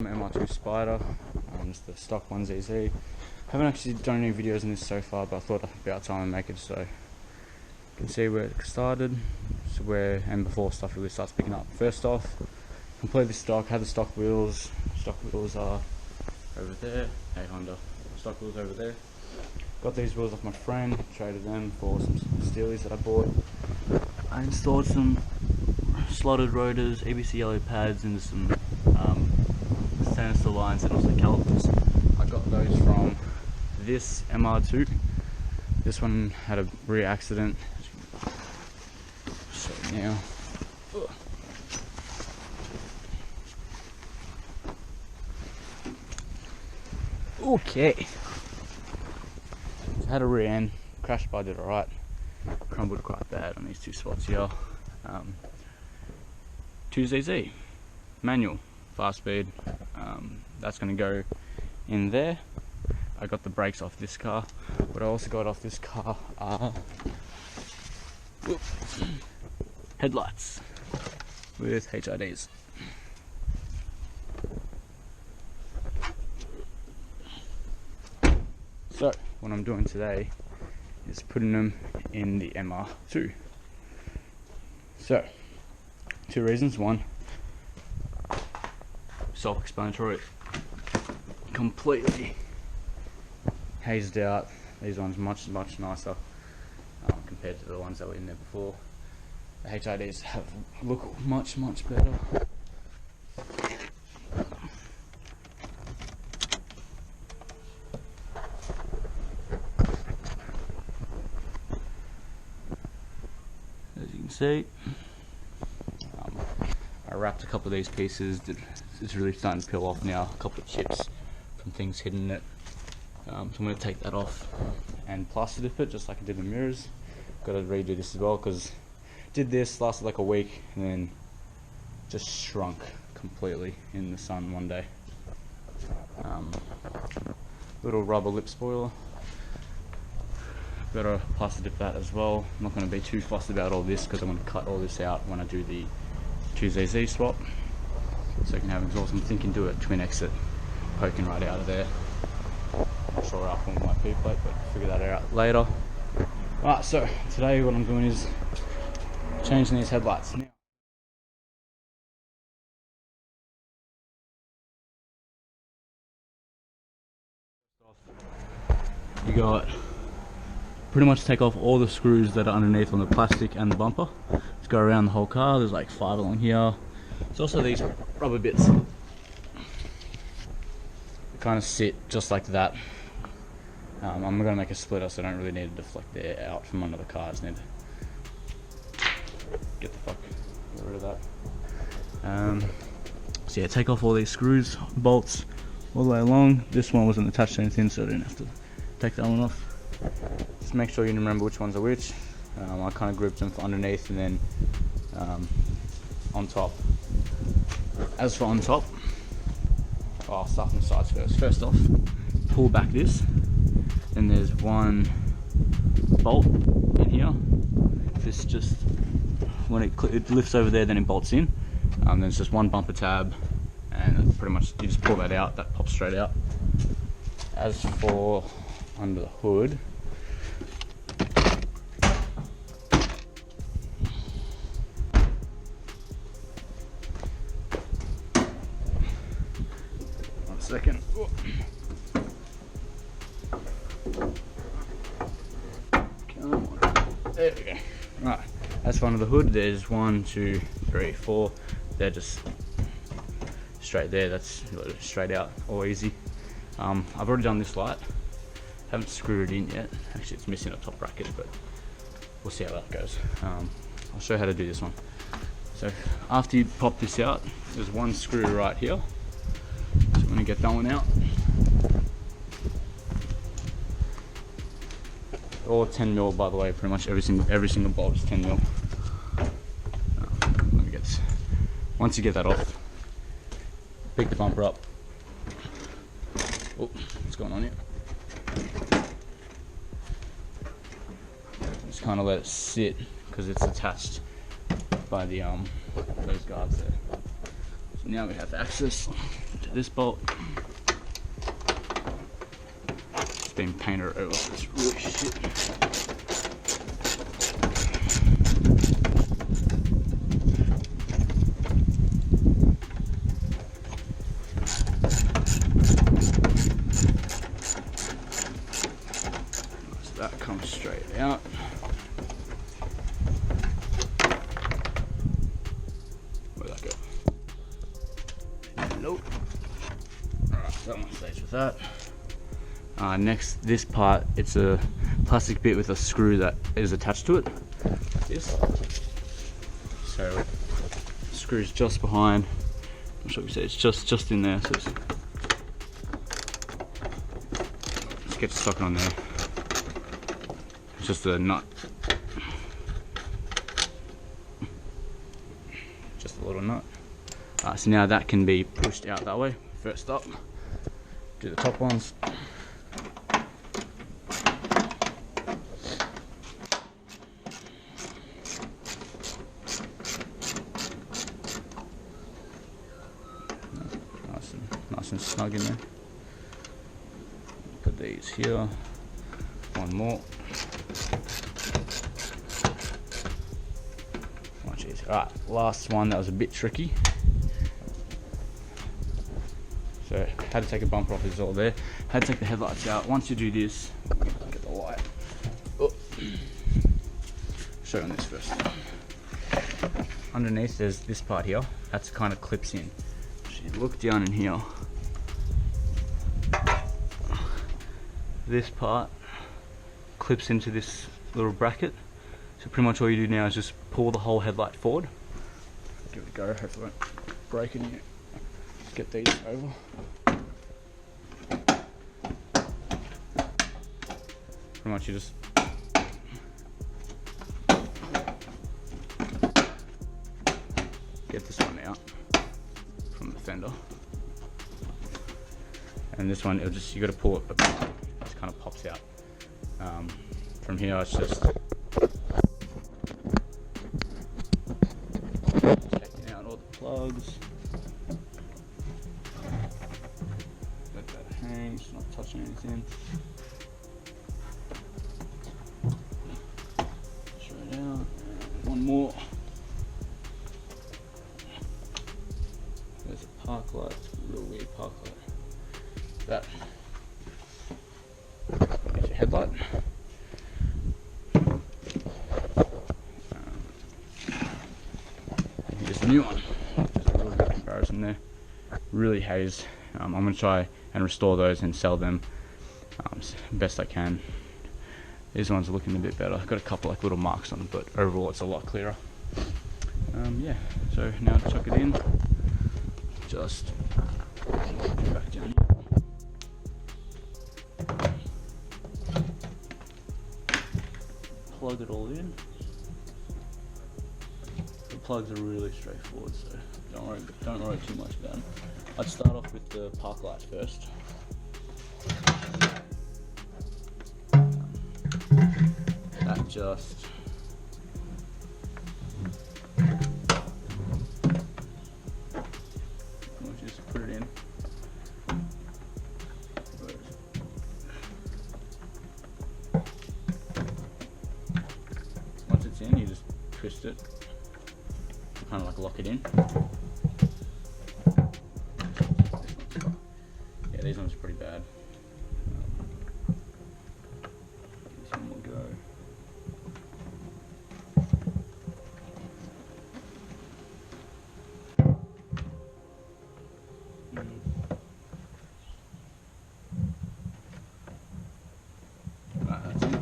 MR2 Spider, just the stock 1ZZ. Haven't actually done any videos on this so far, but I thought about time to make it so you can see where it started, so where and before stuff really starts picking up. First off, completely stock, had the stock wheels. Stock wheels are over there. Hey Honda, stock wheels over there. Got these wheels off my friend, traded them for some Steelies that I bought. I installed some slotted rotors, ABC yellow pads into some stainless steel lines and also calipers. I got those from this MR2. This one had a rear accident. So now, okay. So I had a rear end, crashed, but I did alright. Crumbled quite bad on these two spots here. 2ZZ, manual, fast speed. That's going to go in there. I got the brakes off this car. What I also got off this car are headlights with HIDs. So what I'm doing today is putting them in the MR2. So, two reasons. One, self-explanatory, completely hazed out. These ones much nicer compared to the ones that were in there before. The HIDs look much better. As you can see, I wrapped a couple of these pieces. It's really starting to peel off now. A couple of chips from things hitting it. So I'm going to take that off and plaster dip it just like I did the mirrors. Got to redo this as well because did this, lasted like a week, and then just shrunk completely in the sun one day. Little rubber lip spoiler. Better plaster dip that as well. I'm not going to be too fussed about all this because I'm going to cut all this out when I do the 2ZZ swap, so you can have exhaust. I'm thinking do a twin exit poking right out of there. Not sure how I'll film my P plate, but figure that out later. Alright, so today what I'm doing is changing these headlights. Now, you got pretty much take off all the screws that are underneath on the plastic and the bumper. Just go around the whole car. There's like 5 along here. There's also these rubber bits. They kind of sit just like that. I'm going to make a splitter, so I don't really need to deflect the air out from under the car. I just need to get rid of that. So yeah, take off all these screws, bolts all the way along. This one wasn't attached to anything, so I didn't have to take that one off. Just make sure you remember which ones are which. I kind of grouped them for underneath and then on top. As for on top, I'll start from the sides first. First off, pull back this. Then there's one bolt in here. This just, when it lifts over there, then it bolts in. Then it's just one bumper tab, and pretty much you just pull that out, that pops straight out. As for under the hood, one second. Come on. There we go. Right. As for under the hood, there's 1, 2, 3, 4. They're just straight there. That's straight out, all easy. I've already done this light. Haven't screwed it in yet. Actually, it's missing a top bracket, but we'll see how that goes. I'll show you how to do this one. So after you pop this out, there's one screw right here. So I'm going to get that one out. All 10mm, by the way. Pretty much every single bolt is 10mm. Let me get this. Once you get that off, pick the bumper up. Oh, what's going on here? Just kind of let it sit because it's attached by the those guards there. So now we have access to to this bolt. It's been painted over, so it's really shit. So that comes straight out. Where'd that go? Nope. Alright, that one stays with that. Next, this part, it's a plastic bit with a screw that is attached to it. This. So, the screw's just behind. I'm sure we say it's just in there. So let's get the socket on there. It's just a nut. Just a little nut. So now that can be pushed out that way. First up, do the top ones. Nice and snug in there. Put these here. One more. Oh jeez. Alright, last one that was a bit tricky. So, how to take a bumper off is all there. How to take the headlights out. Once you do this, get the light. Oh. Show you on this first. Underneath there's this part here. That's kind of clips in. So you look down in here. This part clips into this little bracket. So pretty much all you do now is just pull the whole headlight forward. Give it a go. Hopefully it won't break in here. Get these over. Pretty much you just get this one out from the fender, and this one, you got to pull it apart. It just kind of pops out. From here, it's just taking out all the plugs. Let that hang, it's not touching anything. Straight out. One more. There's a park light. It's a real weird park light. That is your headlight. Here's the new one. There's a really good comparison there. Really hazed. I'm going to try and restore those and sell them best I can. These ones are looking a bit better. I've got a couple like little marks on them, but overall it's a lot clearer. Yeah, so now to chuck it in. Just back down here. Plug it all in. The plugs are really straightforward, so don't worry too much about them. I'd start off with the park lights first. That just put it in. Once it's in, you just twist it, kind of like lock it in. Yeah, these ones are pretty bad. This one will go. That's it.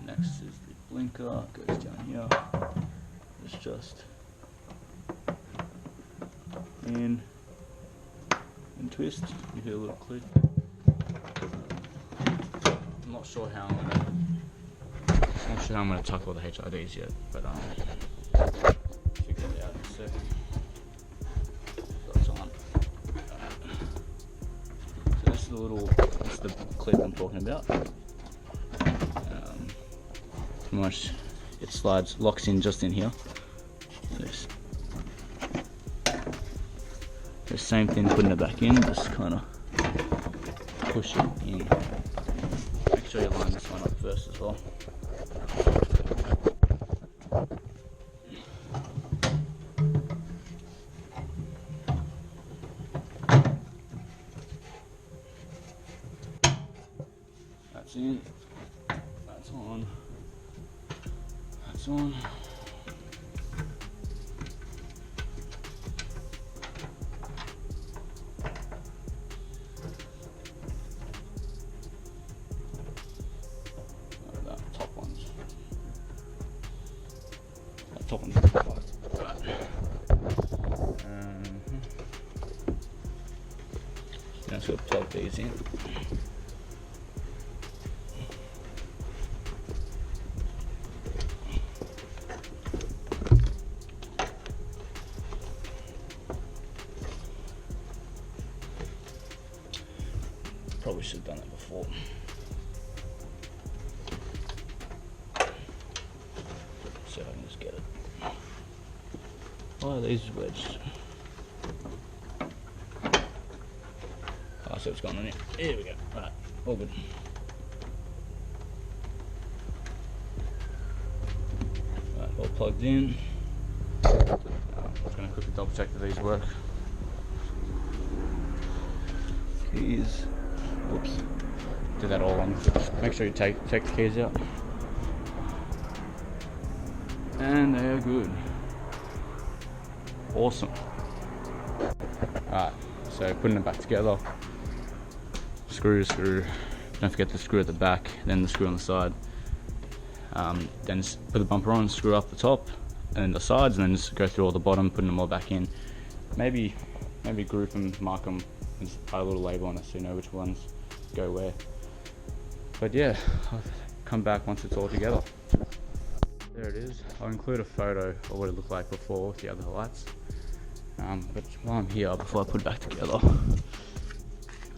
Next is the blinker, goes down here. It's just in and twist. You hear a little click. I'm not sure how I'm gonna tuck all the HIDs yet, but figure it out in a sec. So it's on. So this is that's the clip I'm talking about. Pretty much it locks in just in here. There's same thing, putting it back in, just kind of push it in. Make sure you line this one up first as well. That's in, that's on, that's on. Top one's fucked. Just gonna plug these in. Probably should have done that before. See if I can just get it. Oh, these wedged. Oh, I see what's going on here. Here we go. Right, all good. Right, all plugged in. I'm just going to quickly double check that these work. Keys. Oops. Did that all wrong. Make sure you take the keys out. And they are good. Awesome. Alright, so putting it back together. Screw. Don't forget the screw at the back, then the screw on the side. Then just put the bumper on, screw up the top, and then the sides, and then just go through all the bottom, putting them all back in. Maybe group them, mark them, and just put a little label on it so you know which ones go where. But yeah, I'll come back once it's all together. There it is. I'll include a photo of what it looked like before with the other lights. But while I'm here, before I put it back together, I'm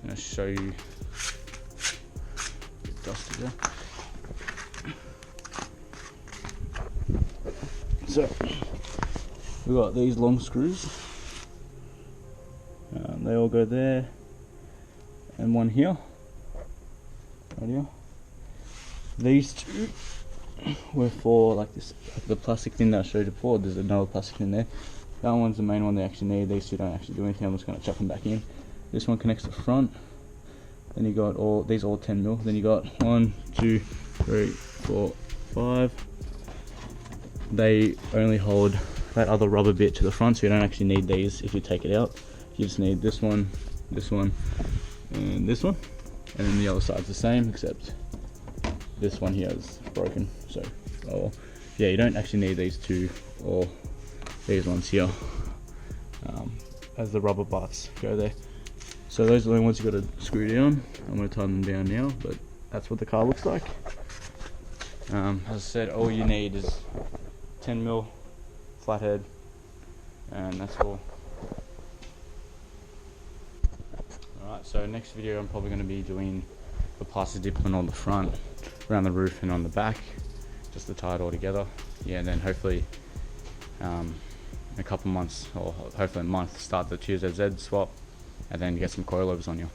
going to show you. Get dusty there. So we got these long screws. They all go there, and one here, right here. These two were for like this, like the plastic thing that I showed you before. There's another plastic in there. That one's the main one they actually need. These two don't actually do anything. I'm just going to chuck them back in. This one connects the front. Then you got all 10 mil. Then you got 1, 2, 3, 4, 5. They only hold that other rubber bit to the front, so you don't actually need these if you take it out. You just need this one, and this one. And then the other side's the same, except this one here is broken. So, yeah, you don't actually need these two or these ones here, as the rubber butts go there. So those are the only ones you got to screw down. I'm going to tighten them down now, but that's what the car looks like. As I said, all you need is 10 mil flathead, and that's all. Alright, so next video I'm probably going to be doing the plastic diplomat on the front, around the roof and on the back, just to tie it all together. Yeah, and then hopefully in a couple months, or hopefully a month, start the 2ZZ swap, and then get some coilovers on you.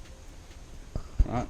Alright.